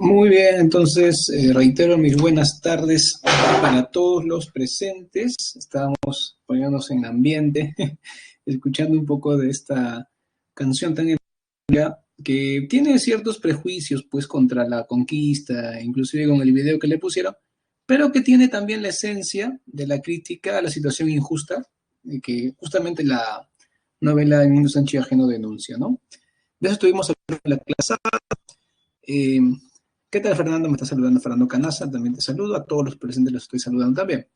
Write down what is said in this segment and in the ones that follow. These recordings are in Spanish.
Muy bien, entonces reitero mis buenas tardes para todos los presentes. Estábamos poniéndonos en ambiente, escuchando un poco de esta canción tan emblemática que tiene ciertos prejuicios pues contra la conquista, inclusive con el video que le pusieron, pero que tiene también la esencia de la crítica a la situación injusta que justamente la novela de Mundo Sánchez Ajeno denuncia, ¿no? De eso estuvimos hablando en la clase. Eh, ¿Qué tal, Fernando? Me está saludando Fernando Canaza, también te saludo. A todos los presentes los estoy saludando también.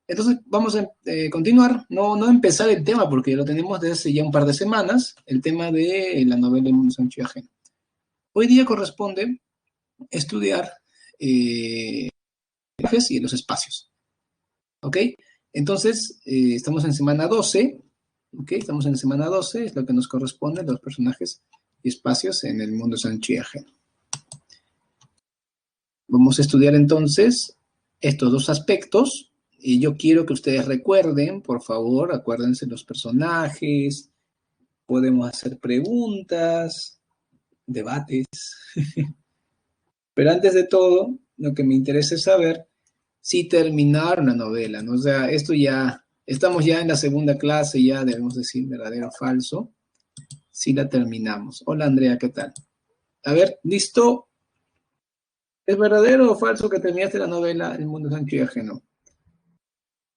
Entonces, vamos a continuar, no empezar el tema, porque lo tenemos desde hace ya un par de semanas, el tema de la novela El mundo Sánchez Ajeno. Hoy día corresponde estudiar y los espacios, ¿ok? Entonces, estamos en semana 12, ¿ok? Estamos en semana 12, es lo que nos corresponde, los personajes y espacios en el mundo Sánchez Ajeno. Vamos a estudiar entonces estos dos aspectos y yo quiero que ustedes recuerden, por favor, acuérdense los personajes, podemos hacer preguntas, debates, pero antes de todo, lo que me interesa es saber si terminaron la novela, ¿no? O sea, esto ya, estamos ya en la segunda clase, ya debemos decir verdadero o falso, si la terminamos. Hola Andrea, ¿qué tal? A ver, ¿listo? ¿Es verdadero o falso que terminaste la novela El mundo Sancho y ajeno?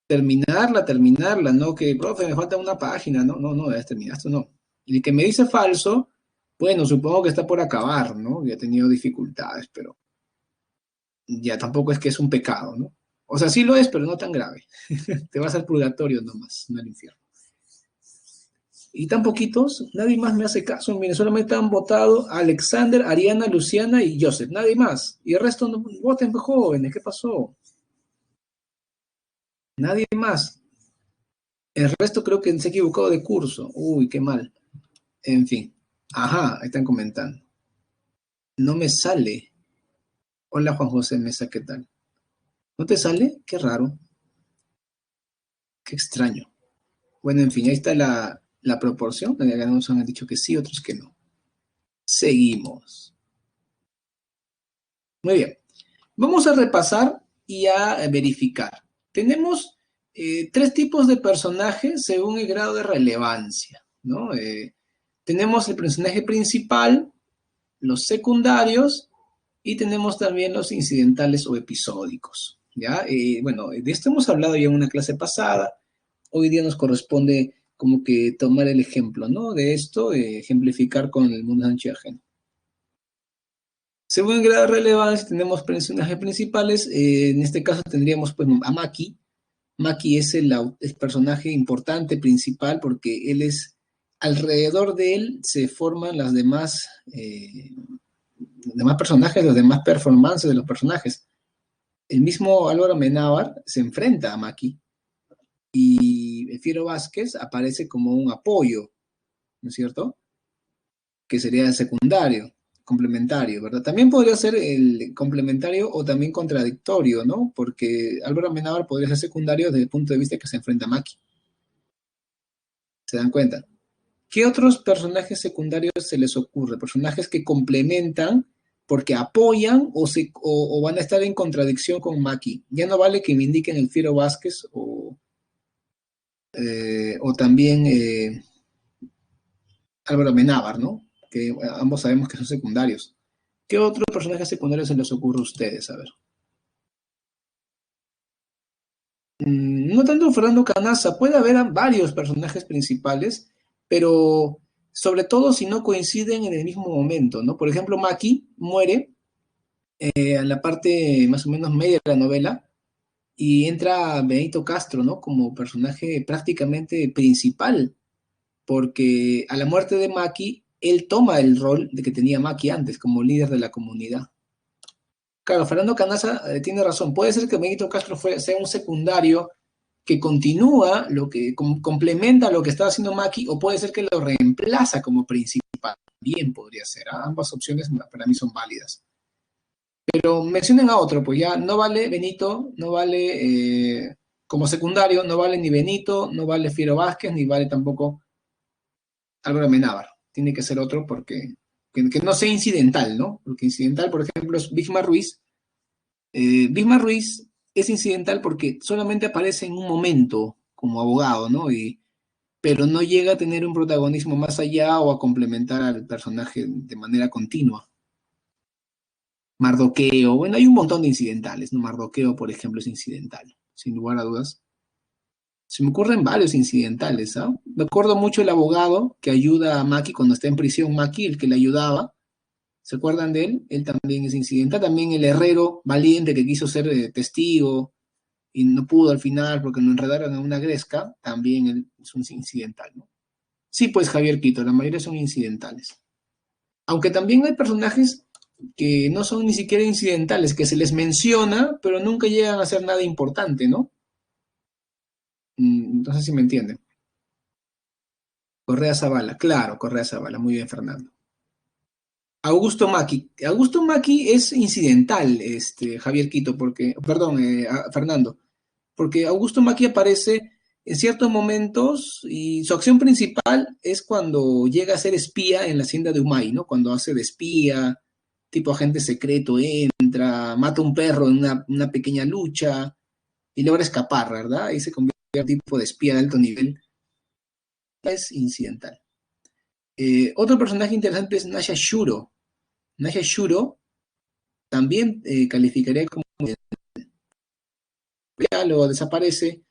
Terminarla, no que, profe, me falta una página, no, ya terminaste, no. Y el que me dice falso, bueno, supongo que está por acabar, ¿no? Ya he tenido dificultades, pero ya tampoco es que es un pecado, ¿no? O sea, sí lo es, pero no tan grave. Te vas al purgatorio nomás, no al infierno. Y tan poquitos, nadie más me hace caso. Mire, solamente han votado Alexander, Ariana, Luciana y Joseph, nadie más. Y el resto no voten, pues, jóvenes, ¿qué pasó? Nadie más. El resto creo que se ha equivocado de curso. Uy, qué mal. En fin. Ajá, están comentando. No me sale. Hola Juan José Mesa, ¿qué tal? ¿No te sale? Qué raro. Qué extraño. Bueno, en fin, ahí está la proporción. Algunos han dicho que sí, otros que no. Seguimos. Muy bien. Vamos a repasar y a verificar. Tenemos tres tipos de personajes según el grado de relevancia, ¿no? Tenemos el personaje principal, los secundarios y tenemos también los incidentales o episódicos, ¿ya? Bueno, de esto hemos hablado ya en una clase pasada. Hoy día nos corresponde como que tomar el ejemplo, ¿no? De esto, ejemplificar con el mundo Sánchez ajeno. Según el grado de relevancia, tenemos personajes principales. En este caso tendríamos pues, a Maki. Maki es el personaje importante, principal, porque él es, alrededor de él se forman las demás personajes, los demás performances de los personajes. El mismo Álvaro Amenábar se enfrenta a Maki y Fiero Vázquez aparece como un apoyo, ¿no es cierto? Que sería el secundario, complementario, ¿verdad? También podría ser el complementario o también contradictorio, ¿no? Porque Álvaro Amenábar podría ser secundario desde el punto de vista que se enfrenta a Maki. ¿Se dan cuenta? ¿Qué otros personajes secundarios se les ocurre? Personajes que complementan porque apoyan o van a estar en contradicción con Maki. Ya no vale que me indiquen el Fiero Vázquez o también Álvaro Amenábar, ¿no? Que ambos sabemos que son secundarios. ¿Qué otros personajes secundarios se les ocurre a ustedes? A ver. No tanto Fernando Canaza, puede haber varios personajes principales, pero sobre todo si no coinciden en el mismo momento, ¿no? Por ejemplo, Maki muere en la parte más o menos media de la novela y entra Benito Castro, ¿no? Como personaje prácticamente principal, porque a la muerte de Maki, él toma el rol de que tenía Maki antes como líder de la comunidad. Claro, Fernando Canaza tiene razón. Puede ser que Benito Castro sea un secundario que continúa, complementa lo que estaba haciendo Maki, o puede ser que lo reemplaza como principal. Bien podría ser. Ambas opciones para mí son válidas. Pero mencionen a otro, pues ya no vale Benito, no vale como secundario, no vale ni Benito, no vale Fiero Vázquez, ni vale tampoco Álvaro Amenábar. Tiene que ser otro porque que no sea incidental, ¿no? Porque incidental, por ejemplo, es Bigma Ruiz. Bigma Ruiz es incidental porque solamente aparece en un momento como abogado, ¿no? Pero no llega a tener un protagonismo más allá o a complementar al personaje de manera continua. Mardoqueo, bueno, hay un montón de incidentales, ¿no? Mardoqueo, por ejemplo, es incidental, sin lugar a dudas. Se me ocurren varios incidentales, ¿ah? Me acuerdo mucho el abogado que ayuda a Maki cuando está en prisión, Maki, el que le ayudaba. ¿Se acuerdan de él? Él también es incidental. También el herrero valiente que quiso ser testigo y no pudo al final porque lo enredaron en una gresca, también él es un incidental, ¿no? Sí, pues Javier Quito, la mayoría son incidentales. Aunque también hay personajes que no son ni siquiera incidentales, que se les menciona, pero nunca llegan a ser nada importante, ¿no? Entonces sí me entienden. Correa Zavala, claro, Correa Zavala, muy bien, Fernando. Augusto Maki. Augusto Maki es incidental, Javier Quito, porque, perdón, Fernando, porque Augusto Maki aparece en ciertos momentos y su acción principal es cuando llega a ser espía en la hacienda de Humay, ¿no? Cuando hace de espía, tipo agente secreto, entra, mata un perro en una pequeña lucha y logra escapar, ¿verdad? Y se convierte en un tipo de espía de alto nivel. Es incidental. Otro personaje interesante es Nasha Shuro. Nasha Shuro también calificaría como o desaparece,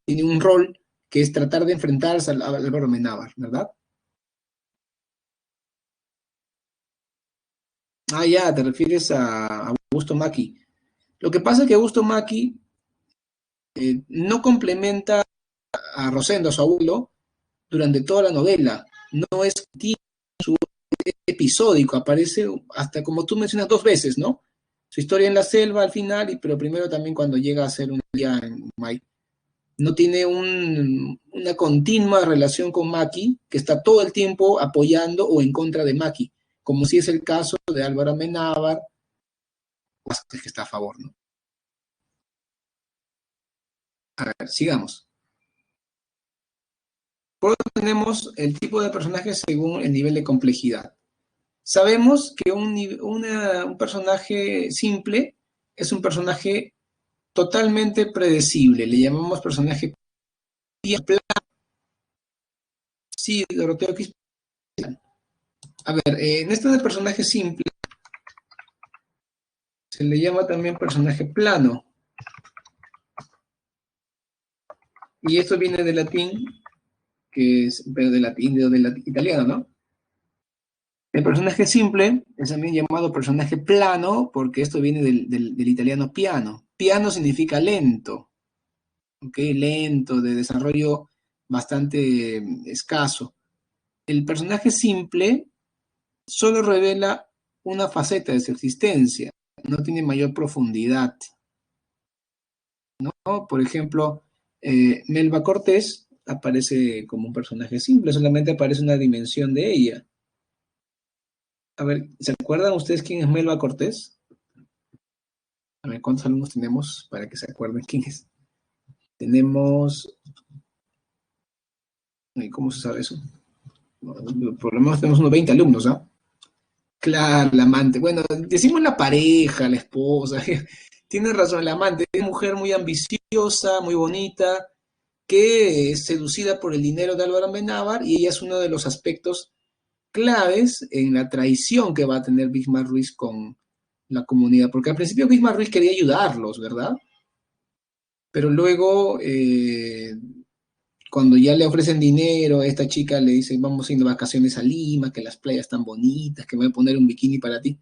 tiene un rol que es tratar de enfrentarse al Álvaro Menábar, ¿verdad? Ah, ya, te refieres a Augusto Maki. Lo que pasa es que Augusto Maki no complementa a Rosendo, a su abuelo, durante toda la novela. No es episódico, aparece hasta como tú mencionas dos veces, ¿no? Su historia en la selva al final, pero primero también cuando llega a ser un día en May. No tiene una continua relación con Maki, que está todo el tiempo apoyando o en contra de Maki, como si es el caso de Álvaro Amenábar, que está a favor, ¿no? A ver, sigamos. Por otro tenemos el tipo de personajes según el nivel de complejidad. Sabemos que un personaje simple es un personaje totalmente predecible, le llamamos personaje sí, Doroteo Quispe. A ver, en este de personaje simple se le llama también personaje plano, y esto viene del latín, que es, pero del latín, del italiano, ¿no? El personaje simple es también llamado personaje plano porque esto viene del italiano piano. Piano significa lento, ¿ok? Lento, de desarrollo bastante escaso. El personaje simple solo revela una faceta de su existencia, no tiene mayor profundidad, ¿no? Por ejemplo, Melba Cortés aparece como un personaje simple, solamente aparece una dimensión de ella. A ver, ¿se acuerdan ustedes quién es Melba Cortés? A ver, ¿cuántos alumnos tenemos para que se acuerden quién es? Tenemos, ¿cómo se sabe eso? Por lo menos tenemos unos 20 alumnos, ¿ah? Claro, la amante. Bueno, decimos la pareja, la esposa. Tienes razón, la amante es mujer muy ambiciosa, muy bonita, que es seducida por el dinero de Álvaro Amenábar y ella es uno de los aspectos claves en la traición que va a tener Bismarck Ruiz con la comunidad, porque al principio Bismarck Ruiz quería ayudarlos, ¿verdad? Pero luego, cuando ya le ofrecen dinero, esta chica le dice, vamos a ir de vacaciones a Lima, que las playas están bonitas, que voy a poner un bikini para ti.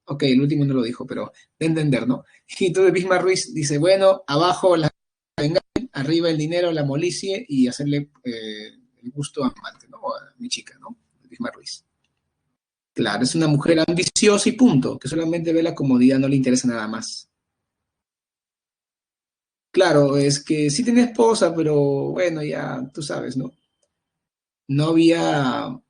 Ok, el último no lo dijo, pero de entender, ¿no? Y entonces Bismarck Ruiz dice, bueno, abajo la arriba el dinero, la molicie y hacerle el gusto a amante, ¿no? A mi chica, ¿no? Bismarck Ruiz. Claro, es una mujer ambiciosa y punto, que solamente ve la comodidad, no le interesa nada más. Claro, es que sí tiene esposa, pero bueno, ya tú sabes, ¿no? No había,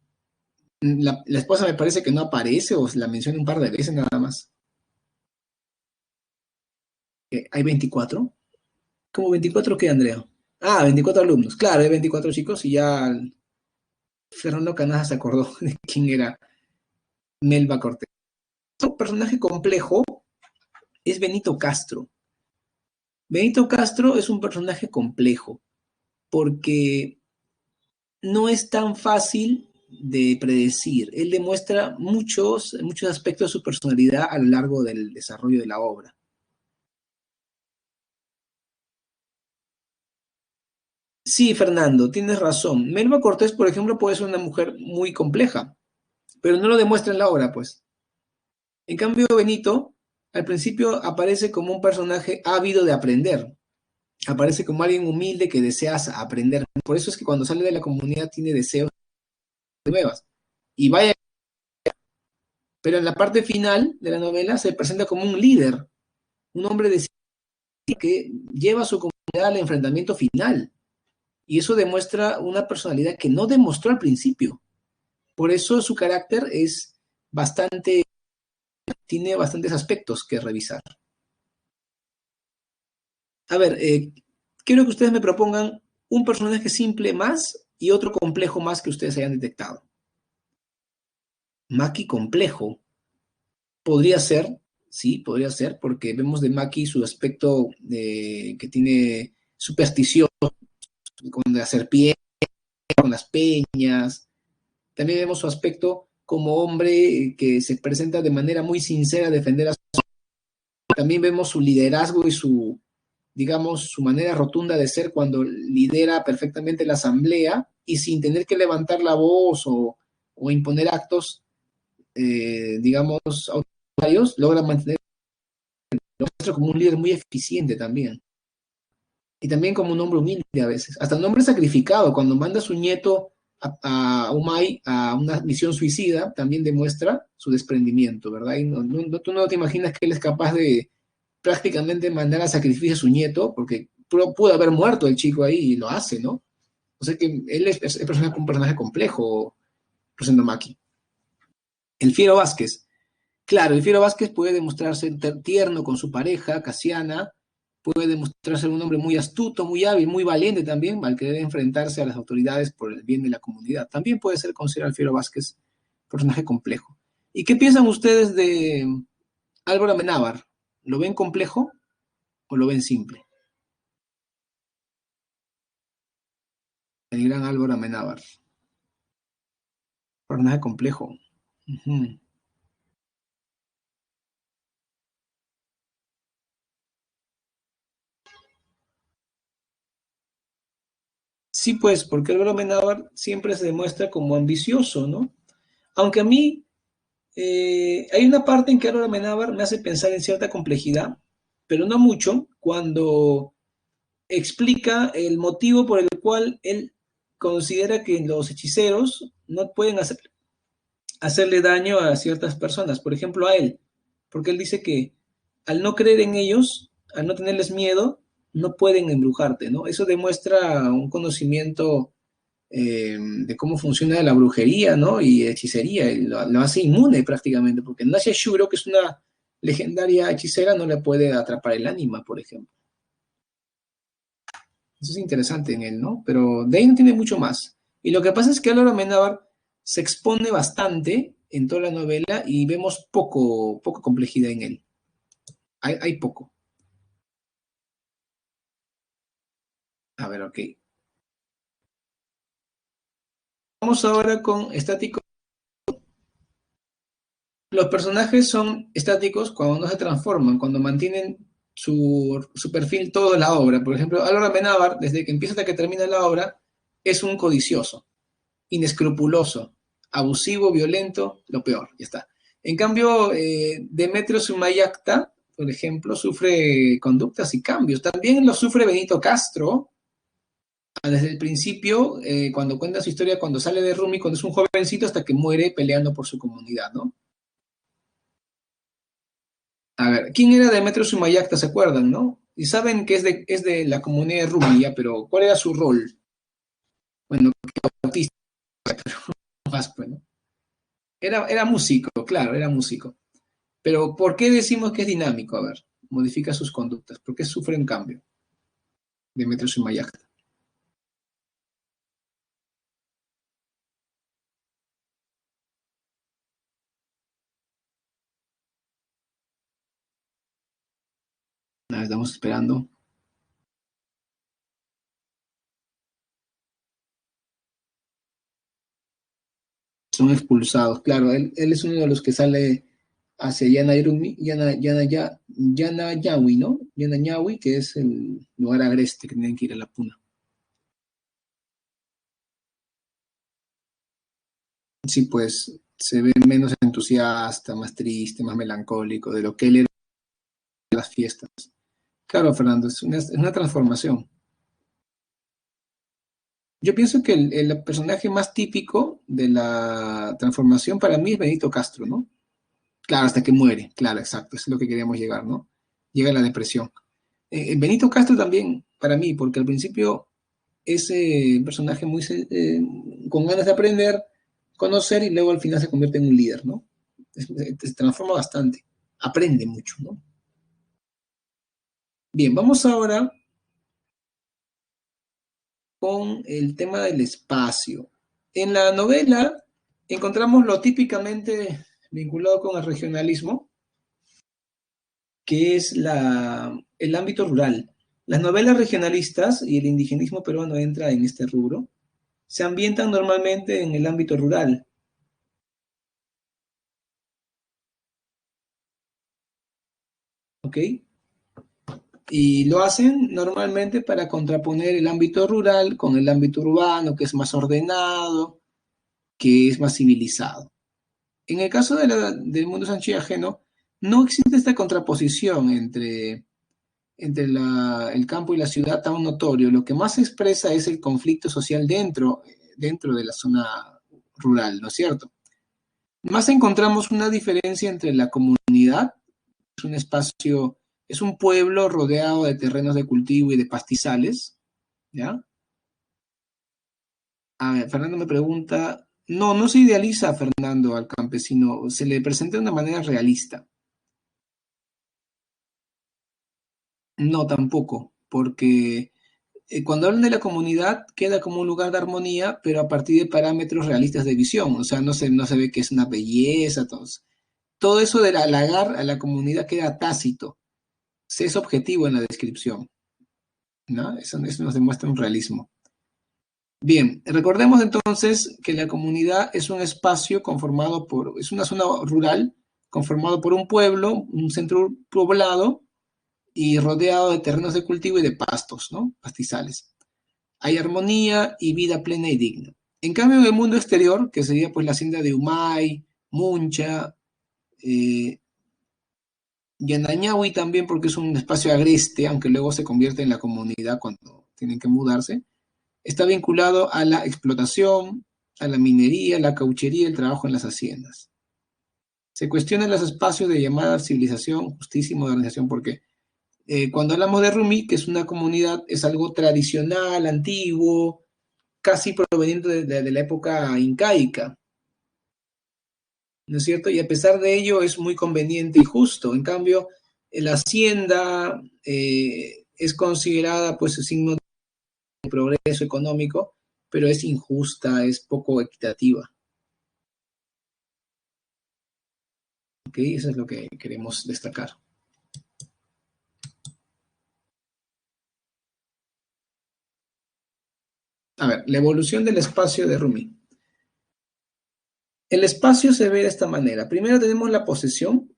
la esposa me parece que no aparece o la menciona un par de veces nada más. ¿Hay 24? ¿Cómo 24 qué, Andrea? Ah, 24 alumnos, claro, hay 24 chicos y ya Fernando Canasa se acordó de quién era. Melba Cortés. Un personaje complejo es Benito Castro. Benito Castro es un personaje complejo porque no es tan fácil de predecir. Él demuestra muchos aspectos de su personalidad a lo largo del desarrollo de la obra. Sí, Fernando, tienes razón. Melba Cortés, por ejemplo, puede ser una mujer muy compleja, pero no lo demuestra en la obra, pues. En cambio, Benito, al principio aparece como un personaje ávido de aprender, aparece como alguien humilde que desea aprender. Por eso es que cuando sale de la comunidad tiene deseos nuevas. Y vaya, pero en la parte final de la novela se presenta como un líder, un hombre de que lleva a su comunidad al enfrentamiento final. Y eso demuestra una personalidad que no demostró al principio. Por eso su carácter es bastante, tiene bastantes aspectos que revisar. A ver, quiero que ustedes me propongan un personaje simple más y otro complejo más que ustedes hayan detectado. Maki complejo. Podría ser, sí, podría ser, porque vemos de Maki su aspecto que tiene superstición, con la serpiente, con las peñas. También vemos su aspecto como hombre que se presenta de manera muy sincera a defender a su... También vemos su liderazgo y su, digamos, su manera rotunda de ser cuando lidera perfectamente la asamblea y sin tener que levantar la voz o imponer actos, digamos, autoritarios, logra mantener como un líder muy eficiente también. Y también como un hombre humilde a veces. Hasta un hombre sacrificado, cuando manda a su nieto a Umay a una misión suicida, también demuestra su desprendimiento, ¿verdad? Y tú no te imaginas que él es capaz de prácticamente mandar a sacrificio a su nieto, porque pudo haber muerto el chico ahí y lo hace, ¿no? O sea que él es un personaje complejo, Rosendo Maki. El Fiero Vázquez. Claro, el Fiero Vázquez puede demostrarse tierno con su pareja, Casiana, puede demostrarse un hombre muy astuto, muy hábil, muy valiente también, al querer enfrentarse a las autoridades por el bien de la comunidad. También puede ser considerado el Fiero Vázquez personaje complejo. ¿Y qué piensan ustedes de Álvaro Amenábar? ¿Lo ven complejo o lo ven simple? El gran Álvaro Amenábar. Personaje complejo. Ujú. Sí, pues, porque Álvaro Amenábar siempre se demuestra como ambicioso, ¿no? Aunque a mí hay una parte en que Álvaro Amenábar me hace pensar en cierta complejidad, pero no mucho, cuando explica el motivo por el cual él considera que los hechiceros no pueden hacerle daño a ciertas personas, por ejemplo a él, porque él dice que al no creer en ellos, al no tenerles miedo, no pueden embrujarte, ¿no? Eso demuestra un conocimiento de cómo funciona la brujería, ¿no? Y hechicería, y lo hace inmune prácticamente, porque Nasia Shuro, que es una legendaria hechicera, no le puede atrapar el ánima, por ejemplo. Eso es interesante en él, ¿no? Pero de ahí no tiene mucho más. Y lo que pasa es que Álvaro Amenábar se expone bastante en toda la novela y vemos poco complejidad en él. Hay poco. A ver, ok. Vamos ahora con estático. Los personajes son estáticos cuando no se transforman, cuando mantienen su perfil toda la obra. Por ejemplo, Álvaro Amenábar, desde que empieza hasta que termina la obra, es un codicioso, inescrupuloso, abusivo, violento, lo peor, ya está. En cambio, Demetrio Sumayacta, por ejemplo, sufre conductas y cambios. También lo sufre Benito Castro, desde el principio, cuando cuenta su historia, cuando sale de Rumi, cuando es un jovencito, hasta que muere peleando por su comunidad, ¿no? A ver, ¿quién era Demetrio Sumayacta? ¿Se acuerdan, no? Y saben que es de la comunidad de Rumia, pero ¿cuál era su rol? Bueno, artista, más, pues, ¿no? Era músico, claro, era músico. Pero ¿por qué decimos que es dinámico? A ver, modifica sus conductas. ¿Por qué sufre un cambio Demetrio Sumayacta? Estamos esperando. Son expulsados. Claro, él es uno de los que sale hacia Yanayawi, ¿no? Yanayawi, que es el lugar agreste que tienen que ir a la puna. Sí, pues se ve menos entusiasta, más triste, más melancólico de lo que él era en las fiestas. Claro, Fernando, es una transformación. Yo pienso que el personaje más típico de la transformación para mí es Benito Castro, ¿no? Claro, hasta que muere, claro, exacto, eso es lo que queríamos llegar, ¿no? Llega la depresión. Benito Castro también, para mí, porque al principio es un personaje muy con ganas de aprender, conocer y luego al final se convierte en un líder, ¿no? Se transforma bastante, aprende mucho, ¿no? Bien, vamos ahora con el tema del espacio. En la novela encontramos lo típicamente vinculado con el regionalismo, que es el ámbito rural. Las novelas regionalistas y el indigenismo peruano entra en este rubro, se ambientan normalmente en el ámbito rural, ¿ok? Y lo hacen normalmente para contraponer el ámbito rural con el ámbito urbano, que es más ordenado, que es más civilizado. En el caso del mundo sancho y ajeno, no existe esta contraposición entre el campo y la ciudad tan notorio. Lo que más se expresa es el conflicto social dentro de la zona rural, ¿no es cierto? Más encontramos una diferencia entre la comunidad, es un espacio, es un pueblo rodeado de terrenos de cultivo y de pastizales, ¿ya? A ver, Fernando me pregunta, no, no se idealiza a Fernando al campesino, se le presenta de una manera realista. No, tampoco, porque cuando hablan de la comunidad queda como un lugar de armonía, pero a partir de parámetros realistas de visión, o sea, no se ve que es una belleza, todo eso del halagar a la comunidad queda tácito, se es objetivo en la descripción, ¿no? Eso nos demuestra un realismo. Bien, recordemos entonces que la comunidad es un espacio es una zona rural conformado por un pueblo, un centro poblado y rodeado de terrenos de cultivo y de pastos, ¿no? Pastizales. Hay armonía y vida plena y digna. En cambio, en el mundo exterior, que sería pues la hacienda de Humay, Muncha, eh, Yanañahui también, porque es un espacio agreste, aunque luego se convierte en la comunidad cuando tienen que mudarse, está vinculado a la explotación, a la minería, la cauchería y el trabajo en las haciendas. Se cuestionan los espacios de llamada civilización, justicia y modernización, porque cuando hablamos de Rumi, que es una comunidad, es algo tradicional, antiguo, casi proveniente de la época incaica, ¿no es cierto? Y a pesar de ello es muy conveniente y justo. En cambio, la hacienda es considerada pues un signo de progreso económico, pero es injusta, es poco equitativa. ¿Ok? Eso es lo que queremos destacar. A ver, la evolución del espacio de Rumi. El espacio se ve de esta manera. Primero tenemos la posesión,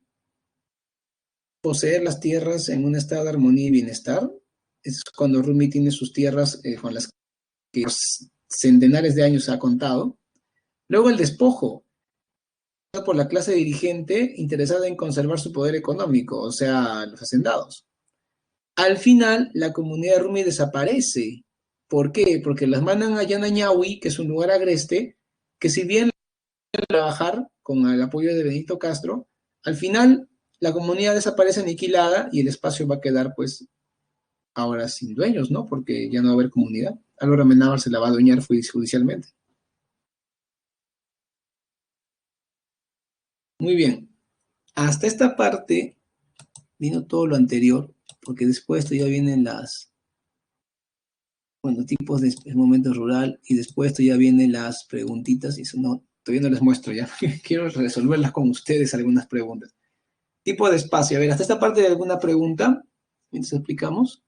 poseer las tierras en un estado de armonía y bienestar. Es cuando Rumi tiene sus tierras con las que centenares de años ha contado. Luego el despojo, por la clase dirigente interesada en conservar su poder económico, o sea, los hacendados. Al final, la comunidad Rumi desaparece. ¿Por qué? Porque las mandan a Yanañahui, que es un lugar agreste, que si bien trabajar con el apoyo de Benito Castro, al final la comunidad desaparece aniquilada y el espacio va a quedar pues ahora sin dueños, ¿no? Porque ya no va a haber comunidad. Álvaro Amenábar se la va a adueñar judicialmente. Muy bien. Hasta esta parte vino todo lo anterior, porque después esto ya vienen bueno, tipos de momento rural y después esto ya vienen las preguntitas y eso no, todavía no les muestro ya. Quiero resolverlas con ustedes algunas preguntas. Tipo de espacio. A ver, hasta esta parte de alguna pregunta. mientras explicamos.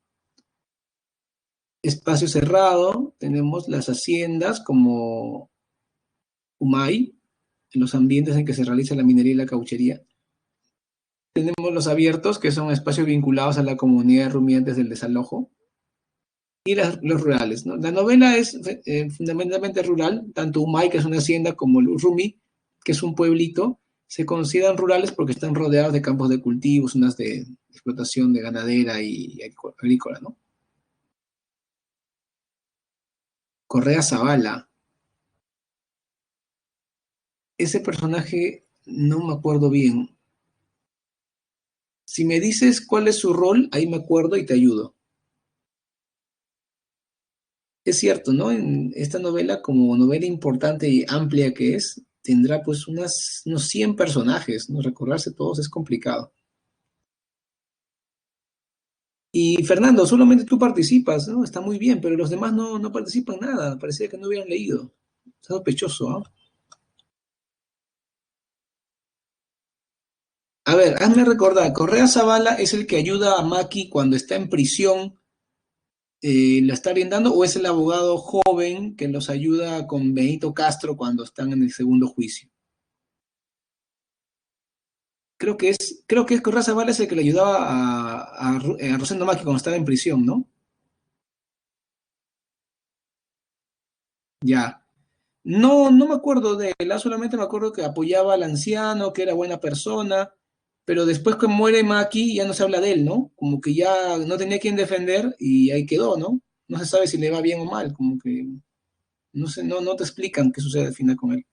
Espacio cerrado, tenemos las haciendas como Humay, en los ambientes en que se realiza la minería y la cauchería. Tenemos los abiertos, que son espacios vinculados a la comunidad de rumiantes del desalojo. Y los rurales, ¿no? La novela es fundamentalmente rural, tanto Humay, que es una hacienda, como Rumi, que es un pueblito, se consideran rurales porque están rodeados de campos de cultivo, zonas de explotación de ganadera y agrícola, ¿no? Correa Zavala, ese personaje no me acuerdo bien. Si me dices cuál es su rol, ahí me acuerdo y te ayudo. Es cierto, ¿no? En esta novela, como novela importante y amplia que es, tendrá pues unos 100 personajes, ¿no? Recordarse todos es complicado. Y Fernando, solamente tú participas, ¿no? Está muy bien, pero los demás no participan nada, parecía que no hubieran leído. Está sospechoso, ¿no? A ver, hazme recordar, Correa Zavala es el que ayuda a Maki cuando está en prisión, la está brindando, o es el abogado joven que los ayuda con Benito Castro cuando están en el segundo juicio. Creo que es Correa Zavala es el que le ayudaba a Rosendo Maki cuando estaba en prisión, ¿no? Ya. No me acuerdo de él, solamente me acuerdo que apoyaba al anciano, que era buena persona, pero después que muere Maki ya no se habla de él, ¿no? Como que ya no tenía quien defender y ahí quedó, ¿no? No se sabe si le va bien o mal, como que no sé, no te explican qué sucede al final con él.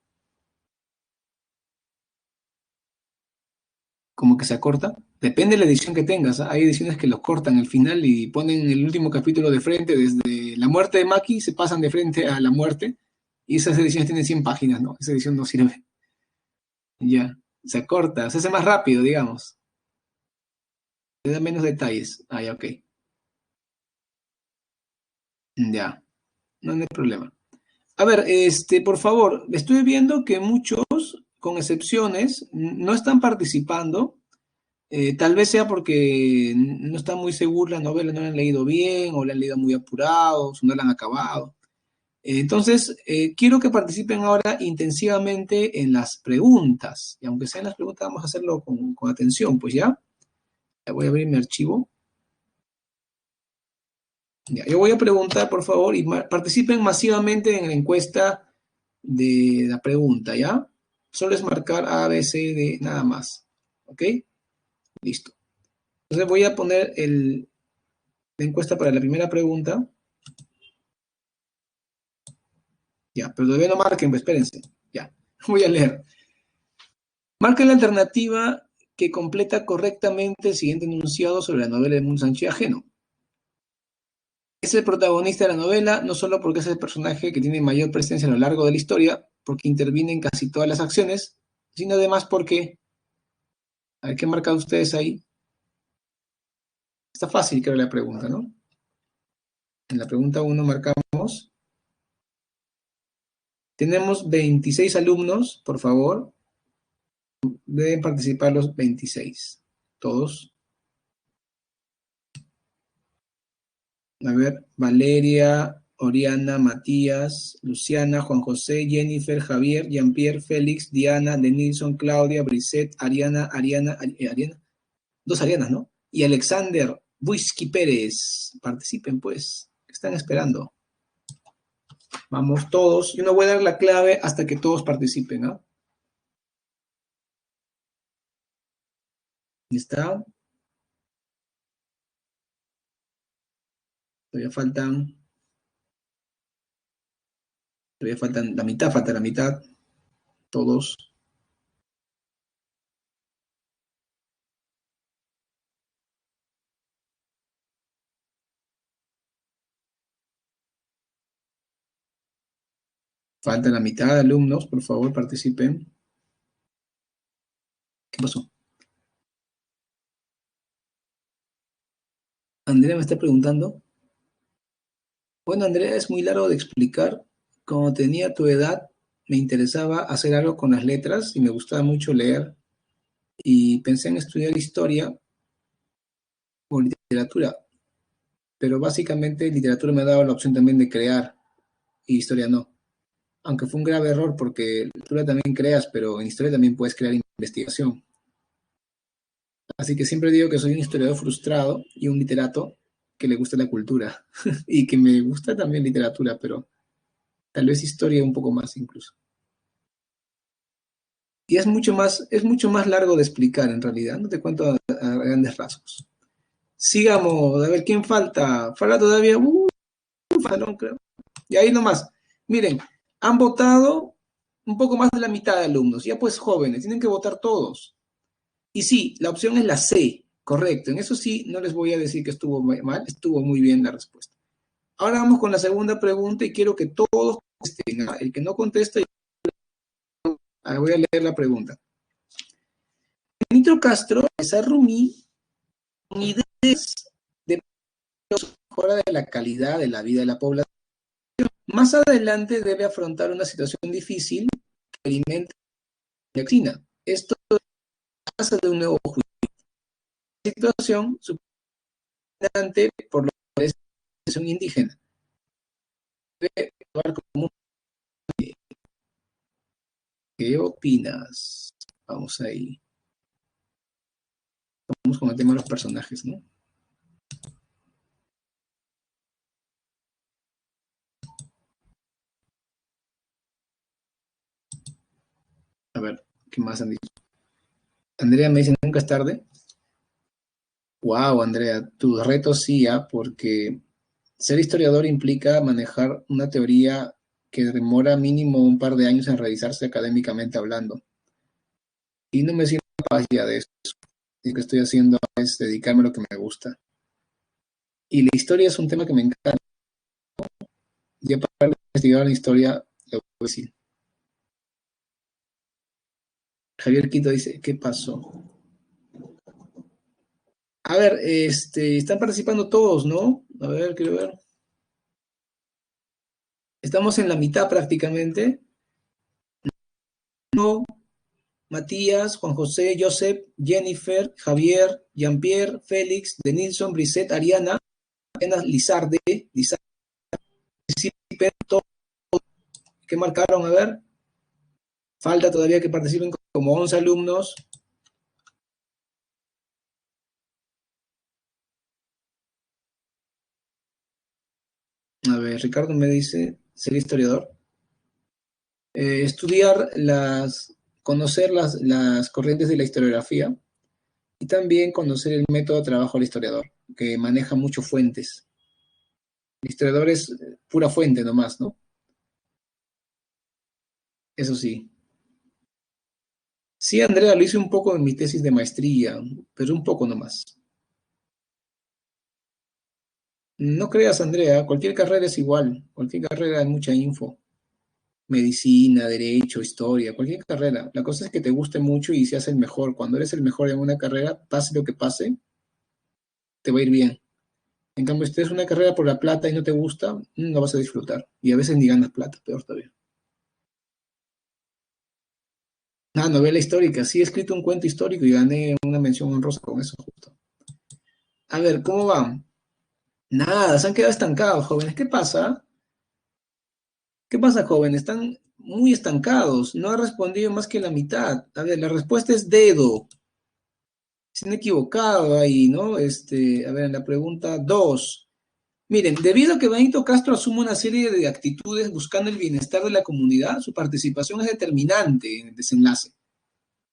Como que se acorta. Depende de la edición que tengas, ¿ah? Hay ediciones que los cortan al final y ponen el último capítulo de frente, desde la muerte de Maki se pasan de frente a la muerte, y esas ediciones tienen 100 páginas, ¿no? Esa edición no sirve. Ya, se acorta, se hace más rápido, digamos. Te da menos detalles. Ah, ya, ok. Ya, no hay problema. A ver, por favor, estoy viendo que muchos, con excepciones, no están participando. Tal vez sea porque no están muy seguros la novela, no la han leído bien, o la han leído muy apurados, o no la han acabado. Entonces, quiero que participen ahora intensivamente en las preguntas. Y aunque sean las preguntas, vamos a hacerlo con atención, pues ya. Ya voy a abrir mi archivo. Ya, yo voy a preguntar, por favor, y participen masivamente en la encuesta de la pregunta, ¿ya? Solo es marcar A, B, C, D, nada más. ¿Ok? Listo. Entonces voy a poner la encuesta para la primera pregunta. Ya, pero todavía no marquen, pues espérense. Ya, voy a leer. Marca la alternativa que completa correctamente el siguiente enunciado sobre la novela de Mundo Sánchez Ajeno. Es el protagonista de la novela, no solo porque es el personaje que tiene mayor presencia a lo largo de la historia, porque interviene en casi todas las acciones, sino además porque, a ver qué han marcado ustedes ahí. Está fácil, creo, la pregunta, ¿no? En la pregunta 1 marcamos. Tenemos 26 alumnos, por favor. Deben participar los 26. Todos. A ver, Valeria, Oriana, Matías, Luciana, Juan José, Jennifer, Javier, Jean-Pierre, Félix, Diana, Denilson, Claudia, Brisette, Ariana, dos Arianas, ¿no? Y Alexander Buisky Pérez. Participen, pues. ¿Qué están esperando? Vamos todos. Yo no voy a dar la clave hasta que todos participen, ¿ah? ¿Y está? Todavía faltan falta la mitad, todos. Falta la mitad de alumnos, por favor, participen. ¿Qué pasó? Andrea me está preguntando. Bueno, Andrea, es muy largo de explicar. Cuando tenía tu edad, me interesaba hacer algo con las letras y me gustaba mucho leer. Y pensé en estudiar historia, o literatura, pero básicamente literatura me ha dado la opción también de crear y historia no. Aunque fue un grave error porque en literatura también creas, pero en historia también puedes crear investigación. Así que siempre digo que soy un historiador frustrado y un literato que le gusta la cultura y que me gusta también literatura, pero tal vez historia un poco más incluso. Y es mucho más largo de explicar en realidad, no te cuento a grandes rasgos. Sigamos, a ver quién falta. Falta todavía falón, creo. Y ahí nomás. Miren, han votado un poco más de la mitad de alumnos, ya pues jóvenes, tienen que votar todos. Y sí, la opción es la C, correcto. En eso sí, no les voy a decir que estuvo mal, estuvo muy bien la respuesta. Ahora vamos con la segunda pregunta y quiero que todos contesten. El que no conteste, voy a leer la pregunta. Nitro Castro es a Rumi con ideas de mejora de la calidad de la vida de la población. Más adelante debe afrontar una situación difícil que alimenta la China. Esto pasa de un nuevo juicio. La situación superante por la población indígena. Debe llevar como ¿qué opinas? Vamos ahí. Vamos con el tema de los personajes, ¿no? A ver, ¿qué más han dicho? Andrea me dice, nunca es tarde. Wow, Andrea, tu reto sí, porque ser historiador implica manejar una teoría que demora mínimo un par de años en realizarse académicamente hablando. Y no me siento capaz ya de eso. Lo que estoy haciendo es dedicarme a lo que me gusta. Y la historia es un tema que me encanta. Ya para investigar la historia, lo voy a decir. Javier Quito dice, ¿qué pasó? A ver, están participando todos, ¿no? A ver, quiero ver. Estamos en la mitad prácticamente. No, Matías, Juan José, Joseph, Jennifer, Javier, Jean-Pierre, Félix, Denilson, Brisette, Ariana, Lizarde, todos que marcaron, a ver. Falta todavía que participen como 11 alumnos. A ver, Ricardo me dice, ser historiador. Estudiar conocer las corrientes de la historiografía y también conocer el método de trabajo del historiador, que maneja muchas fuentes. El historiador es pura fuente nomás, ¿no? Eso sí. Sí, Andrea, lo hice un poco en mi tesis de maestría, pero un poco nomás. No creas, Andrea, cualquier carrera es igual, cualquier carrera hay mucha info. Medicina, derecho, historia, cualquier carrera. La cosa es que te guste mucho y seas el mejor. Cuando eres el mejor en una carrera, pase lo que pase, te va a ir bien. En cambio, si tienes una carrera por la plata y no te gusta, no vas a disfrutar. Y a veces ni ganas plata, peor todavía. Ah, novela histórica. Sí, he escrito un cuento histórico y gané una mención honrosa con eso justo. A ver, ¿cómo van? Nada, se han quedado estancados, jóvenes. ¿Qué pasa? ¿Qué pasa, jóvenes? Están muy estancados. No ha respondido más que la mitad. A ver, la respuesta es dedo. Se han equivocado ahí, ¿no? A ver, en la pregunta 2. Miren, debido a que Benito Castro asume una serie de actitudes buscando el bienestar de la comunidad, su participación es determinante en el desenlace.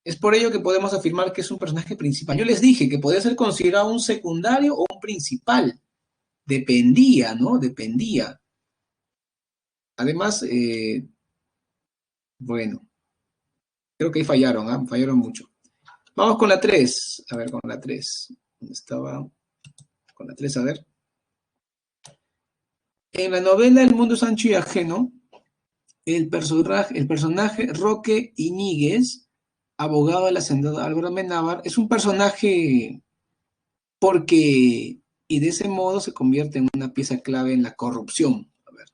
Es por ello que podemos afirmar que es un personaje principal. Yo les dije que podía ser considerado un secundario o un principal. Dependía, ¿no? Dependía. Además, bueno, creo que ahí fallaron, ¿ah? Fallaron mucho. Vamos con la 3. A ver, con la 3. ¿Dónde estaba? Con la 3, a ver. En la novela El mundo es ancho y ajeno, el personaje Roque Iñiguez, abogado del hacendado Álvaro Amenábar, es un personaje porque, y de ese modo se convierte en una pieza clave en la corrupción. A ver,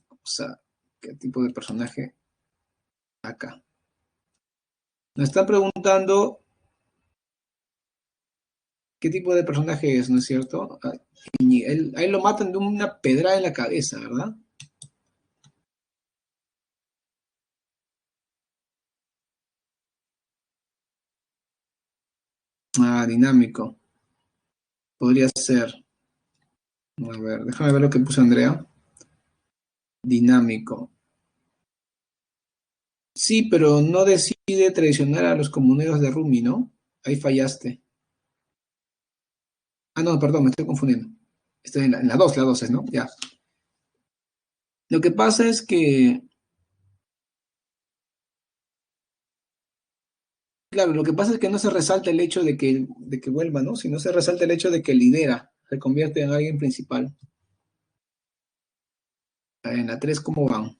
o sea, ¿qué tipo de personaje acá? Nos están preguntando ¿Qué tipo de personaje es, no es cierto? A él lo matan de una pedrada en la cabeza, ¿verdad? Ah, dinámico. Podría ser. A ver, déjame ver lo que puso Andrea. Dinámico. Sí, pero no decide traicionar a los comuneros de Rumi, ¿no? Ahí fallaste. Ah, no, perdón, me estoy confundiendo. Estoy en la 2 es, ¿no? Ya. Lo que pasa es que, claro, lo que pasa es que no se resalta el hecho de que vuelva, ¿no? Sino se resalta el hecho de que lidera, se convierte en alguien principal. En la 3, ¿cómo van?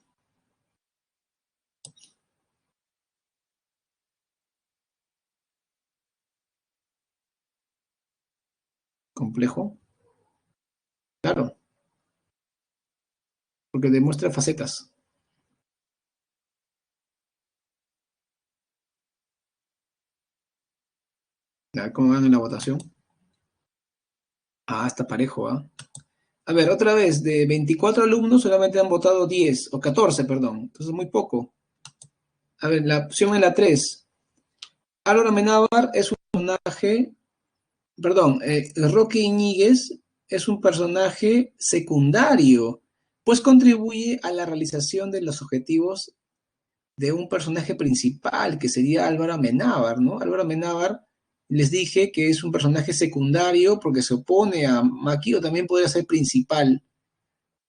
¿Complejo? Claro, porque demuestra facetas. Ya, ¿cómo van en la votación? Ah, está parejo, ¿ah? A ver, otra vez, de 24 alumnos solamente han votado 10, o 14, perdón. Entonces, muy poco. A ver, la opción en la 3. Álvaro Amenábar es un personaje, perdón, Roque Iñiguez es un personaje secundario, pues contribuye a la realización de los objetivos de un personaje principal, que sería Álvaro Amenábar, ¿no? Álvaro Amenábar, les dije que es un personaje secundario porque se opone a Maki, o también podría ser principal.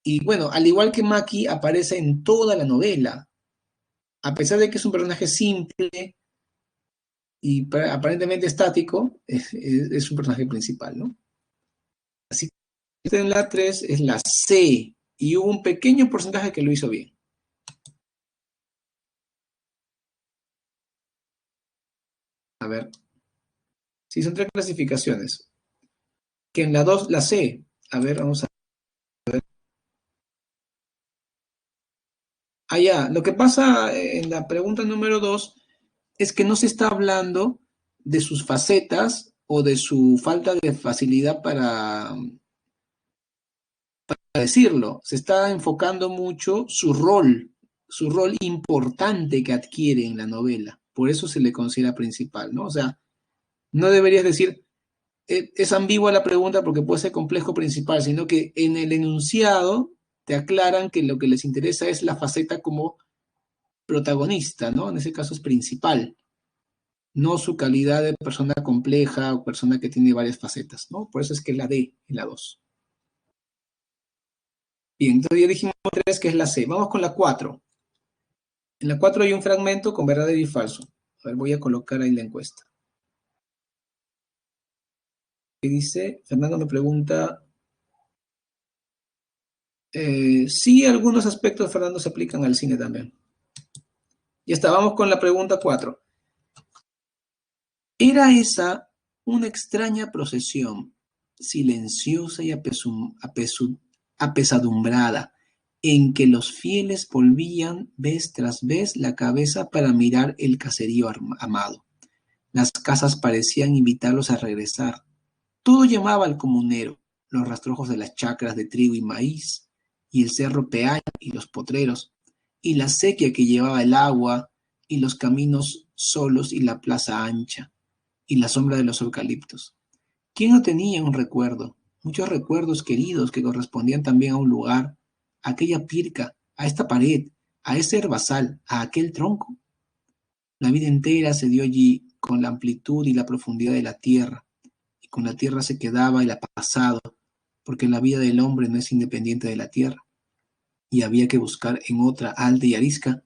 Y bueno, al igual que Maki, aparece en toda la novela. A pesar de que es un personaje simple y aparentemente estático, es un personaje principal, ¿no? Así que en la 3 es la C, y hubo un pequeño porcentaje que lo hizo bien. A ver, sí, son tres clasificaciones. Que en la 2 la C. A ver, vamos a... Ah, ya. Lo que pasa en la pregunta número 2 es que no se está hablando de sus facetas o de su falta de facilidad para decirlo. Se está enfocando mucho su rol importante que adquiere en la novela. Por eso se le considera principal, ¿no? O sea, no deberías decir, es ambigua la pregunta porque puede ser complejo principal, sino que en el enunciado te aclaran que lo que les interesa es la faceta como protagonista, ¿no? En ese caso es principal, no su calidad de persona compleja o persona que tiene varias facetas, ¿no? Por eso es que es la D en la 2. Bien, entonces ya dijimos 3 que es la C. Vamos con la 4. En la 4 hay un fragmento con verdadero y falso. A ver, voy a colocar ahí la encuesta. ¿Qué dice? Fernando me pregunta, sí, algunos aspectos, Fernando, se aplican al cine también. Ya está, vamos con la pregunta 4. ¿Era esa una extraña procesión, silenciosa y apesadumbrada, en que los fieles volvían vez tras vez la cabeza para mirar el caserío amado? Las casas parecían invitarlos a regresar. Todo llamaba al comunero, los rastrojos de las chacras de trigo y maíz, y el cerro Peay y los potreros, y la sequía que llevaba el agua, y los caminos solos y la plaza ancha, y la sombra de los eucaliptos. ¿Quién no tenía un recuerdo? Muchos recuerdos queridos que correspondían también a un lugar, a aquella pirca, a esta pared, a ese herbazal, a aquel tronco. La vida entera se dio allí con la amplitud y la profundidad de la tierra, y con la tierra se quedaba el pasado, porque la vida del hombre no es independiente de la tierra, y había que buscar en otra alta y arisca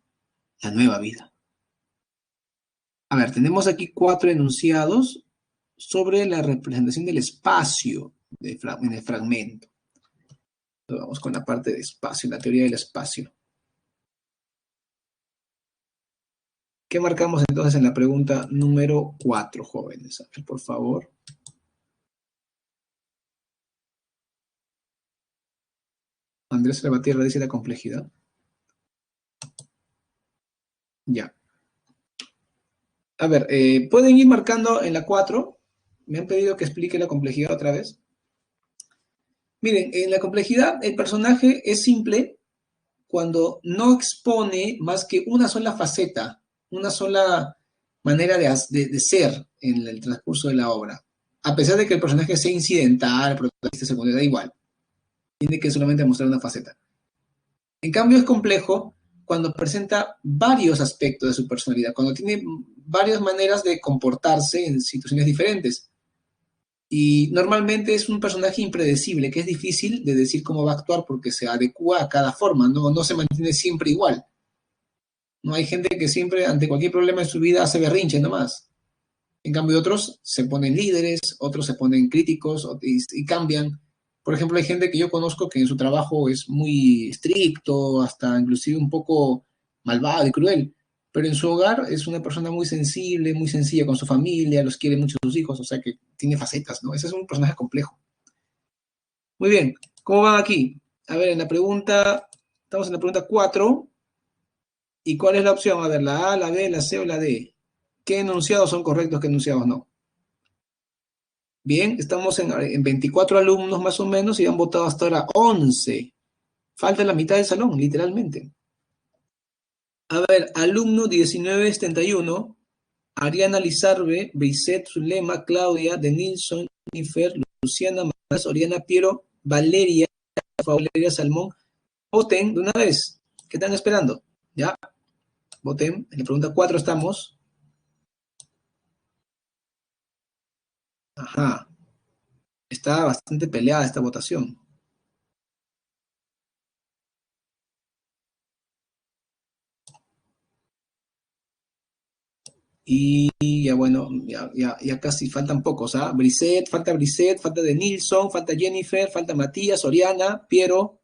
la nueva vida. A ver, tenemos aquí 4 enunciados sobre la representación del espacio en el fragmento. Entonces vamos con la parte de espacio, la teoría del espacio. ¿Qué marcamos entonces en la pregunta número 4, jóvenes? A ver, por favor. Andrés Salvatierra dice la complejidad. Ya. A ver, pueden ir marcando en la 4. Me han pedido que explique la complejidad otra vez. Miren, en la complejidad el personaje es simple cuando no expone más que una sola faceta, una sola manera de ser en el transcurso de la obra. A pesar de que el personaje sea incidental, protagonista secundario, da igual. Tiene que solamente mostrar una faceta. En cambio, es complejo cuando presenta varios aspectos de su personalidad, cuando tiene varias maneras de comportarse en situaciones diferentes. Y normalmente es un personaje impredecible, que es difícil de decir cómo va a actuar porque se adecua a cada forma, no se mantiene siempre igual. No hay gente que siempre, ante cualquier problema en su vida, hace berrinche nomás. En cambio, otros se ponen líderes, otros se ponen críticos y cambian. Por ejemplo, hay gente que yo conozco que en su trabajo es muy estricto, hasta inclusive un poco malvado y cruel, pero en su hogar es una persona muy sensible, muy sencilla con su familia, los quiere mucho a sus hijos, o sea que tiene facetas, ¿no? Ese es un personaje complejo. Muy bien, ¿cómo van aquí? A ver, estamos en la pregunta 4. ¿Y cuál es la opción? A ver, la A, la B, la C o la D. ¿Qué enunciados son correctos, qué enunciados no? Bien, estamos en 24 alumnos más o menos y han votado hasta ahora 11. Falta la mitad del salón, literalmente. A ver, alumno 1971, Ariana Lizarbe, Beiset Zulema, Claudia, Denilson, Jennifer, Luciana Más, Oriana Piero, Valeria, Valeria Salmón. Voten de una vez. ¿Qué están esperando? Ya, voten. En la pregunta 4 estamos. Ajá. Está bastante peleada esta votación. Y ya bueno, ya casi faltan pocos, ¿ah? Brissette, falta de Nilsson, falta Jennifer, falta Matías, Oriana, Piero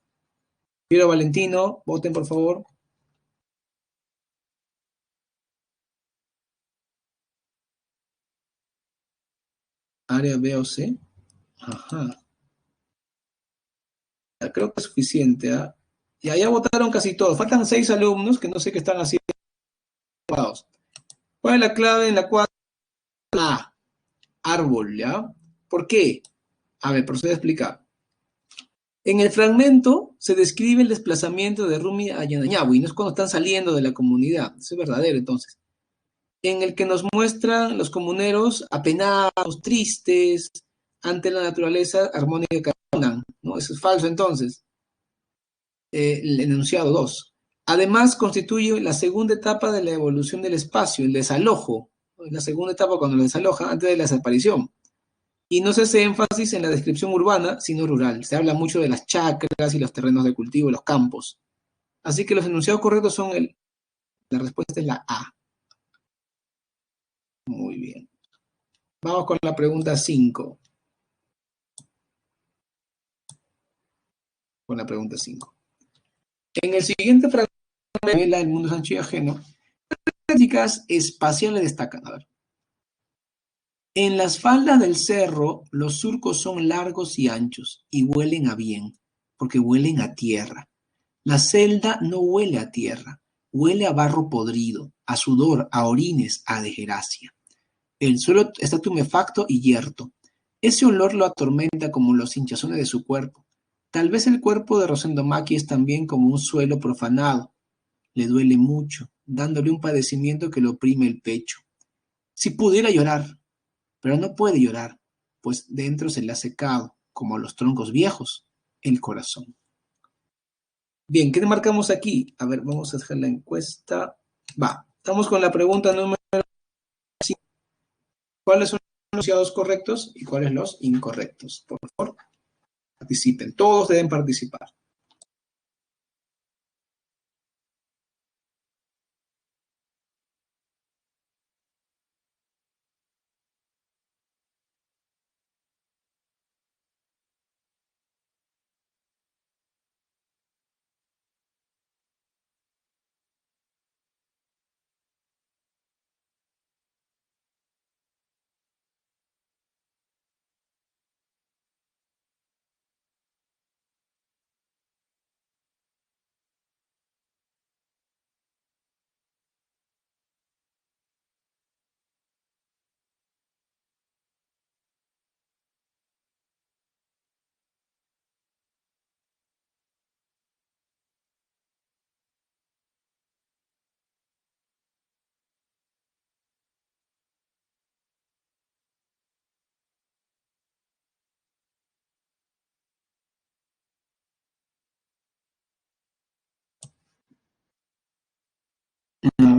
Valentino, voten por favor. Área B o C. Ajá. Ya creo que es suficiente, ¿ah? Ya votaron casi todos. Faltan 6 alumnos que no sé qué están haciendo. ¿Cuál es la clave en la cual? A, árbol, ¿ya? ¿Por qué? A ver, procedo a explicar. En el fragmento se describe el desplazamiento de Rumi a Yanañabu, y no es cuando están saliendo de la comunidad, eso es verdadero entonces, en el que nos muestran los comuneros apenados, tristes, ante la naturaleza armónica que abandonan, ¿no? Eso es falso entonces, el enunciado 2. Además, constituye la segunda etapa de la evolución del espacio, el desalojo, ¿no? La segunda etapa cuando lo desaloja, antes de la desaparición. Y no se hace énfasis en la descripción urbana, sino rural. Se habla mucho de las chacras y los terrenos de cultivo, los campos. Así que los enunciados correctos son la respuesta es la A. Muy bien. Vamos con la pregunta 5. Con la pregunta 5. En el siguiente fragmento revela el mundo ancho y ajeno. Características espaciales destacan. A ver. En las faldas del cerro, los surcos son largos y anchos y huelen a bien, porque huelen a tierra. La celda no huele a tierra, huele a barro podrido, a sudor, a orines, a desgracia. El suelo está tumefacto y yerto. Ese olor lo atormenta como los hinchazones de su cuerpo. Tal vez el cuerpo de Rosendo Maki es también como un suelo profanado. Le duele mucho, dándole un padecimiento que le oprime el pecho. Si pudiera llorar, pero no puede llorar, pues dentro se le ha secado, como a los troncos viejos, el corazón. Bien, ¿qué marcamos aquí? A ver, vamos a dejar la encuesta. Va, estamos con la pregunta número 5. ¿Cuáles son los enunciados correctos y cuáles los incorrectos? Por favor, participen. Todos deben participar.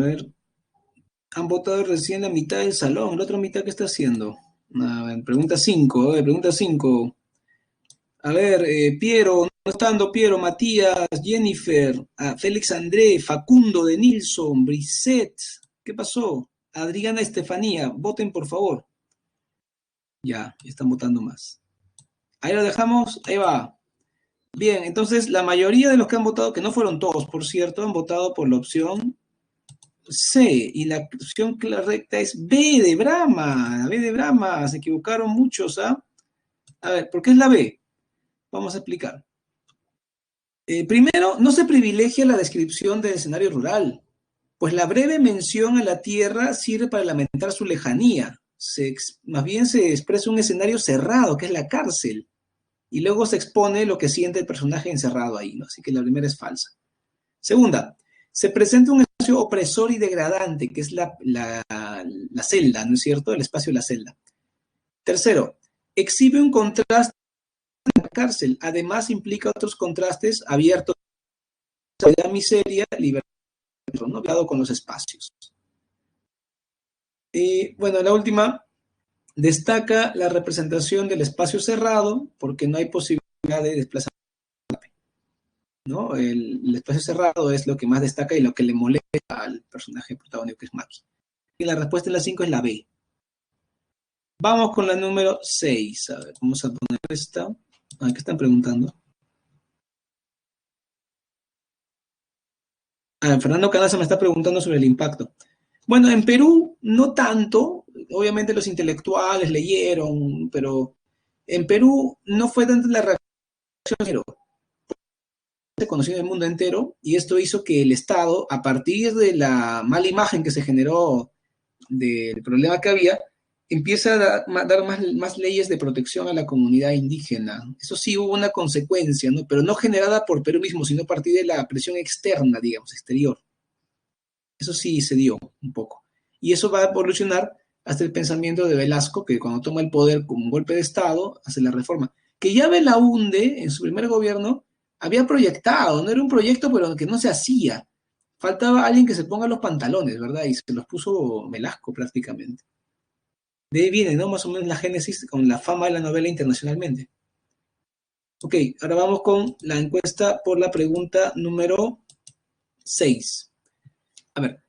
ver. Han votado recién la mitad del salón. ¿La otra mitad qué está haciendo? A ver, pregunta 5. Pregunta 5. A ver, Piero, no está dando Piero, Matías, Jennifer, Félix André, Facundo de Nilsson, Brisette. ¿Qué pasó? Adriana Estefanía, voten por favor. Ya están votando más. Ahí lo dejamos, ahí va. Bien, entonces la mayoría de los que han votado, que no fueron todos, por cierto, han votado por la opción C, y la opción correcta es B de Brahma, B de Brahma, se equivocaron muchos, ¿ah? A ver, ¿por qué es la B? Vamos a explicar. Primero, no se privilegia la descripción del escenario rural, pues la breve mención a la tierra sirve para lamentar su lejanía. Más bien se expresa un escenario cerrado, que es la cárcel, y luego se expone lo que siente el personaje encerrado ahí, ¿no? Así que la primera es falsa. Segunda, se presenta un espacio opresor y degradante, que es la celda, ¿no es cierto? El espacio de la celda. Tercero, exhibe un contraste en la cárcel, además implica otros contrastes abiertos de la miseria, libertad, ¿no? Cuidado con los espacios. Y bueno, la última, destaca la representación del espacio cerrado, porque no hay posibilidad de desplazamiento, ¿no? El espacio cerrado es lo que más destaca y lo que le molesta al personaje protagónico, que es Maki. Y la respuesta en la 5 es la B. Vamos con la número 6. A ver, vamos a poner esta. ¿Qué están preguntando? Fernando Canaza me está preguntando sobre el impacto. Bueno, en Perú no tanto. Obviamente los intelectuales leyeron, pero en Perú no fue tanto la reacción, se conoció en el mundo entero, y esto hizo que el Estado, a partir de la mala imagen que se generó del problema que había, empieza a dar más leyes de protección a la comunidad indígena. Eso sí hubo una consecuencia, ¿no? Pero no generada por Perú mismo, sino a partir de la presión externa, digamos, exterior. Eso sí se dio un poco. Y eso va a evolucionar hasta el pensamiento de Velasco, que cuando toma el poder como un golpe de Estado, hace la reforma. Que ya Belaúnde, en su primer gobierno, había proyectado, no era un proyecto, pero que no se hacía. Faltaba alguien que se ponga los pantalones, ¿verdad? Y se los puso Velasco prácticamente. De ahí viene, ¿no? Más o menos la génesis con la fama de la novela internacionalmente. Ok, ahora vamos con la encuesta por la pregunta número 6. A ver,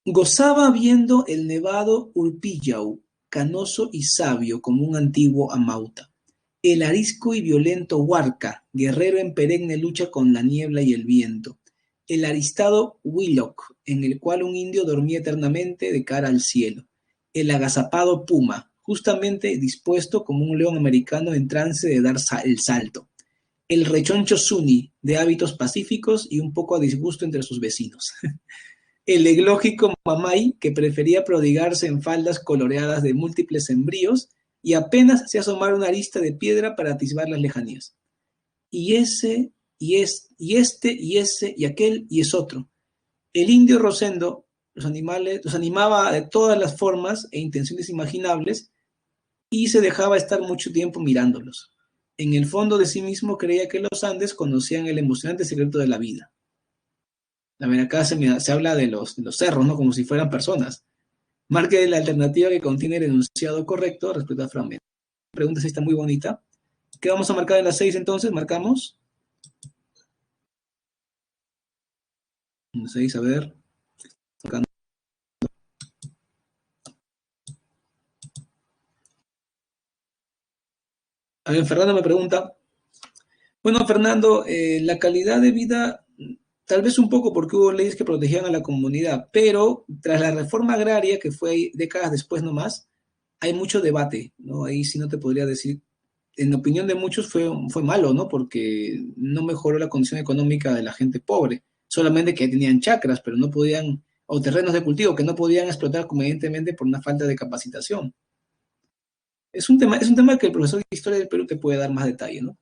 gozaba viendo el nevado Urpillau, canoso y sabio como un antiguo Amauta. El arisco y violento Huarca, guerrero en perenne lucha con la niebla y el viento. El aristado Willock, en el cual un indio dormía eternamente de cara al cielo. El agazapado Puma, justamente dispuesto como un león americano en trance de dar el salto. El rechoncho Zuni, de hábitos pacíficos y un poco a disgusto entre sus vecinos. El eglógico Mamay, que prefería prodigarse en faldas coloreadas de múltiples embríos y apenas se asomara una arista de piedra para atisbar las lejanías. Y ese, y este, y ese, y aquel, y es otro. El indio Rosendo los animaba de todas las formas e intenciones imaginables y se dejaba estar mucho tiempo mirándolos. En el fondo de sí mismo creía que los Andes conocían el emocionante secreto de la vida. A ver, acá se habla de los cerros, ¿no? Como si fueran personas. Marque la alternativa que contiene el enunciado correcto respecto al fragmento. La pregunta 6 está muy bonita. ¿Qué vamos a marcar en la 6 entonces? Marcamos. En la 6, a ver. A ver, Fernando me pregunta. Bueno, Fernando, la calidad de vida, tal vez un poco porque hubo leyes que protegían a la comunidad, pero tras la reforma agraria, que fue décadas después nomás, hay mucho debate, ¿no? Ahí sí no te podría decir, en opinión de muchos fue malo, ¿no? Porque no mejoró la condición económica de la gente pobre, solamente que tenían chacras, pero no podían, o terrenos de cultivo, que no podían explotar convenientemente por una falta de capacitación. Es un tema que el profesor de Historia del Perú te puede dar más detalle, ¿no?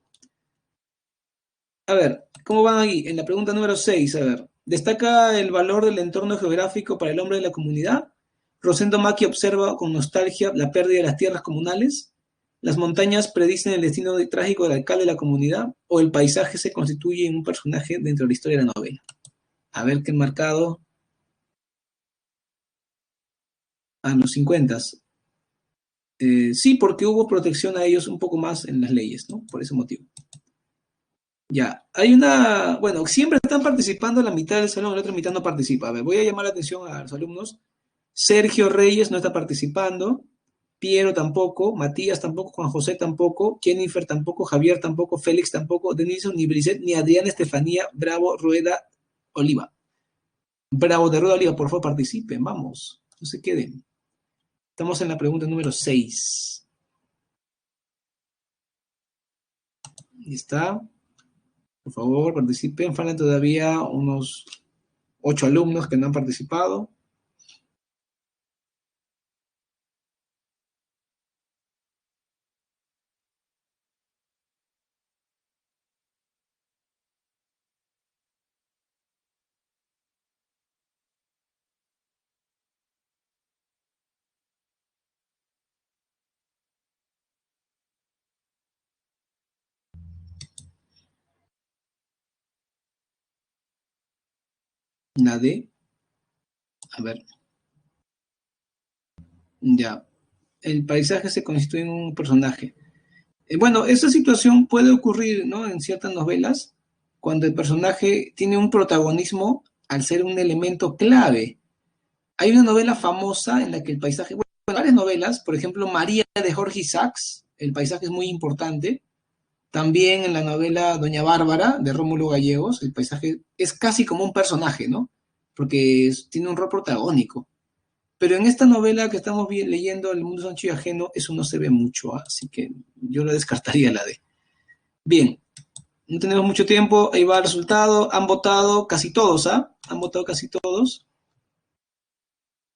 A ver, ¿cómo van ahí? En la pregunta número 6, a ver, ¿destaca el valor del entorno geográfico para el hombre de la comunidad? Rosendo Maki observa con nostalgia la pérdida de las tierras comunales. ¿Las montañas predicen el destino trágico del alcalde de la comunidad? ¿O el paisaje se constituye en un personaje dentro de la historia de la novela? A ver qué marcado. a los 50. Sí, porque hubo protección a ellos un poco más en las leyes, ¿no? Por ese motivo. Ya, hay una, bueno, siempre están participando la mitad del salón, la otra mitad no participa. A ver, voy a llamar la atención a los alumnos. Sergio Reyes no está participando, Piero tampoco, Matías tampoco, Juan José tampoco, Jennifer tampoco, Javier tampoco, Félix tampoco, Denise, ni Brisette, ni Adriana Estefanía, Bravo, Rueda, Oliva. Bravo de Rueda, Oliva, por favor participen, vamos, no se queden. Estamos en la pregunta número 6. Ahí está. Por favor, participen. Faltan todavía unos 8 alumnos que no han participado. Nadie. A ver. Ya. El paisaje se constituye en un personaje. Bueno, esta situación puede ocurrir, ¿no? En ciertas novelas, cuando el personaje tiene un protagonismo al ser un elemento clave. Hay una novela famosa en la que el paisaje, bueno, varias novelas, por ejemplo, María de Jorge Isaacs, el paisaje es muy importante. También en la novela Doña Bárbara de Rómulo Gallegos, el paisaje es casi como un personaje, ¿no? Porque tiene un rol protagónico. Pero en esta novela que estamos leyendo, El mundo es ancho y ajeno, eso no se ve mucho, ¿ah? Así que yo lo descartaría la D. Bien, no tenemos mucho tiempo, ahí va el resultado, han votado casi todos, ¿ah? Han votado casi todos,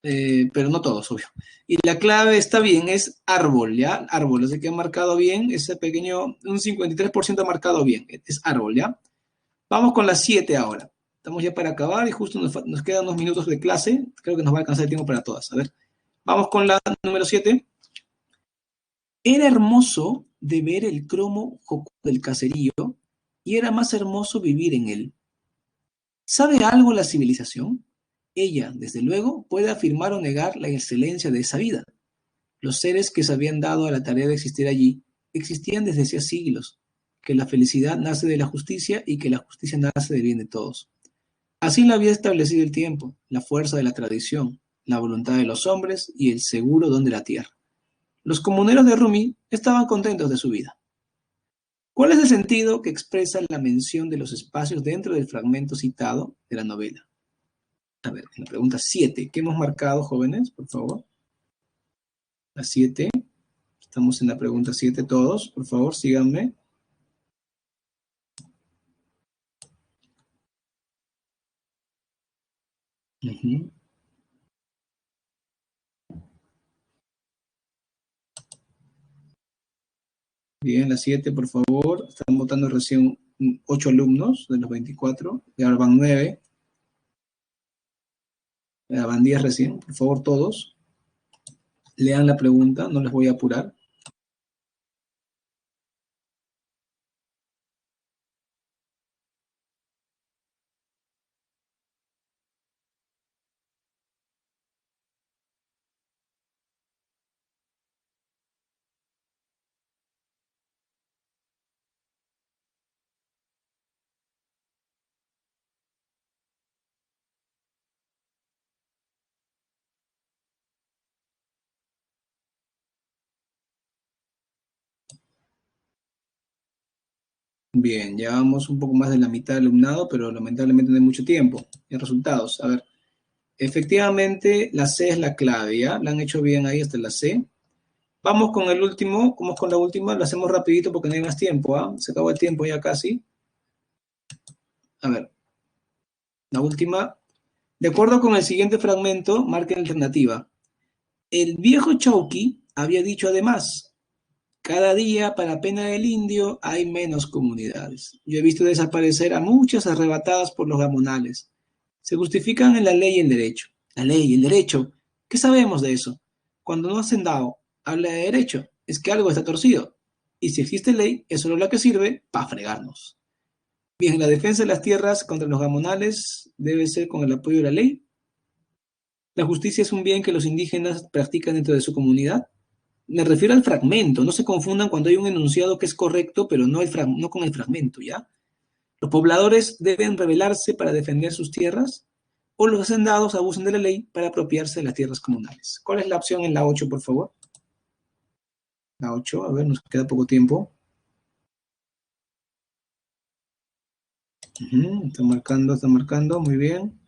pero no todos, obvio. Y la clave está bien, es árbol, ¿ya? Árbol, así que han marcado bien, ese pequeño, un 53% ha marcado bien, es árbol, ¿ya? Vamos con las 7 ahora. Estamos ya para acabar y justo nos quedan unos minutos de clase, creo que nos va a alcanzar el tiempo para todas. A ver, vamos con la número 7. Era hermoso de ver el cromo jocoso del caserío y era más hermoso vivir en él. ¿Sabe algo la civilización? Ella, desde luego, puede afirmar o negar la excelencia de esa vida. Los seres que se habían dado a la tarea de existir allí existían desde hacía siglos, que la felicidad nace de la justicia y que la justicia nace del bien de todos. Así lo había establecido el tiempo, la fuerza de la tradición, la voluntad de los hombres y el seguro don de la tierra. Los comuneros de Rumi estaban contentos de su vida. ¿Cuál es el sentido que expresa la mención de los espacios dentro del fragmento citado de la novela? A ver, en la pregunta 7, ¿qué hemos marcado, jóvenes? Por favor. La 7. Estamos en la pregunta 7 todos. Por favor, síganme. Uh-huh. Bien, la 7, por favor. Están votando recién 8 alumnos de los 24. Y ahora van 9. Van 10 recién. Por favor, todos. Lean la pregunta, no les voy a apurar. Bien, llevamos un poco más de la mitad del alumnado, pero lamentablemente no hay mucho tiempo. Y resultados, a ver, efectivamente la C es la clave, ¿ya? La han hecho bien ahí hasta la C. Vamos con el último, vamos con la última, lo hacemos rapidito porque no hay más tiempo, ¿ah? Se acabó el tiempo ya casi. A ver, la última. De acuerdo con el siguiente fragmento, marca la alternativa. El viejo Chauqui había dicho además, cada día, para pena del indio, hay menos comunidades. Yo he visto desaparecer a muchas arrebatadas por los gamonales. Se justifican en la ley y el derecho. La ley y el derecho. ¿Qué sabemos de eso? Cuando no hacen dado, habla de derecho. Es que algo está torcido. Y si existe ley, es solo la que sirve para fregarnos. Bien, la defensa de las tierras contra los gamonales debe ser con el apoyo de la ley. ¿La justicia es un bien que los indígenas practican dentro de su comunidad? Me refiero al fragmento, no se confundan cuando hay un enunciado que es correcto, pero no con el fragmento, ¿ya? ¿Los pobladores deben rebelarse para defender sus tierras? ¿O los hacendados abusan de la ley para apropiarse de las tierras comunales? ¿Cuál es la opción en la 8, por favor? La 8, a ver, nos queda poco tiempo. Está marcando, muy bien.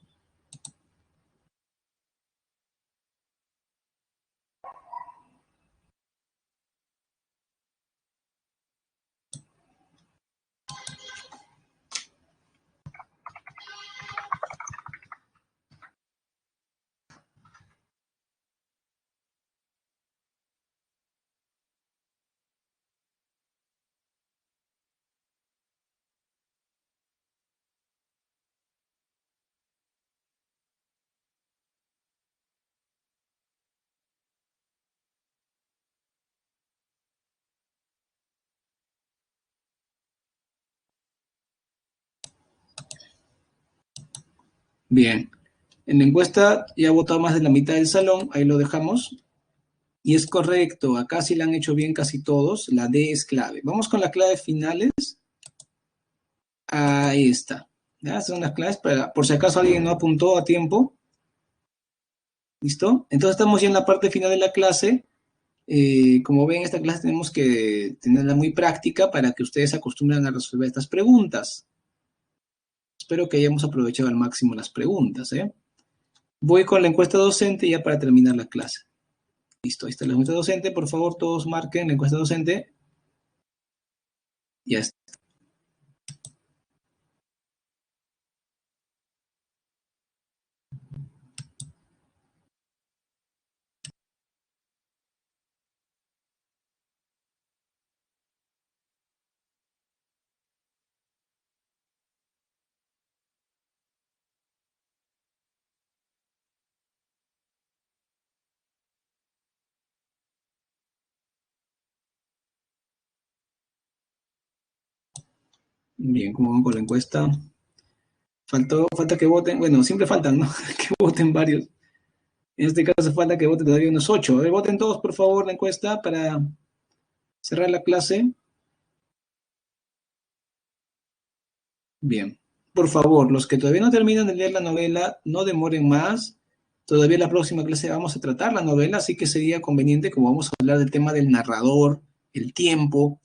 Bien. En la encuesta ya ha votado más de la mitad del salón, ahí lo dejamos. Y es correcto, acá sí la han hecho bien casi todos, la D es clave. Vamos con las claves finales. Ahí está. ¿Ya? Son las claves para, por si acaso alguien no apuntó a tiempo. ¿Listo? Entonces estamos ya en la parte final de la clase. Como ven, esta clase tenemos que tenerla muy práctica para que ustedes se acostumbren a resolver estas preguntas. Espero que hayamos aprovechado al máximo las preguntas, ¿eh? Voy con la encuesta docente ya para terminar la clase. Listo, ahí está la encuesta docente. Por favor, todos marquen la encuesta docente. Ya está. Bien, ¿cómo van con la encuesta? Falta que voten, bueno, siempre faltan, ¿no? Que voten varios. En este caso falta que voten todavía unos 8. A ver, voten todos, por favor, la encuesta para cerrar la clase. Bien. Por favor, los que todavía no terminan de leer la novela, no demoren más. Todavía en la próxima clase vamos a tratar la novela, así que sería conveniente, como vamos a hablar del tema del narrador, el tiempo,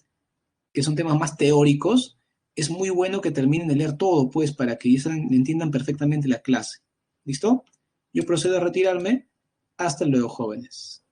que son temas más teóricos, es muy bueno que terminen de leer todo, pues, para que entiendan perfectamente la clase. ¿Listo? Yo procedo a retirarme. Hasta luego, jóvenes.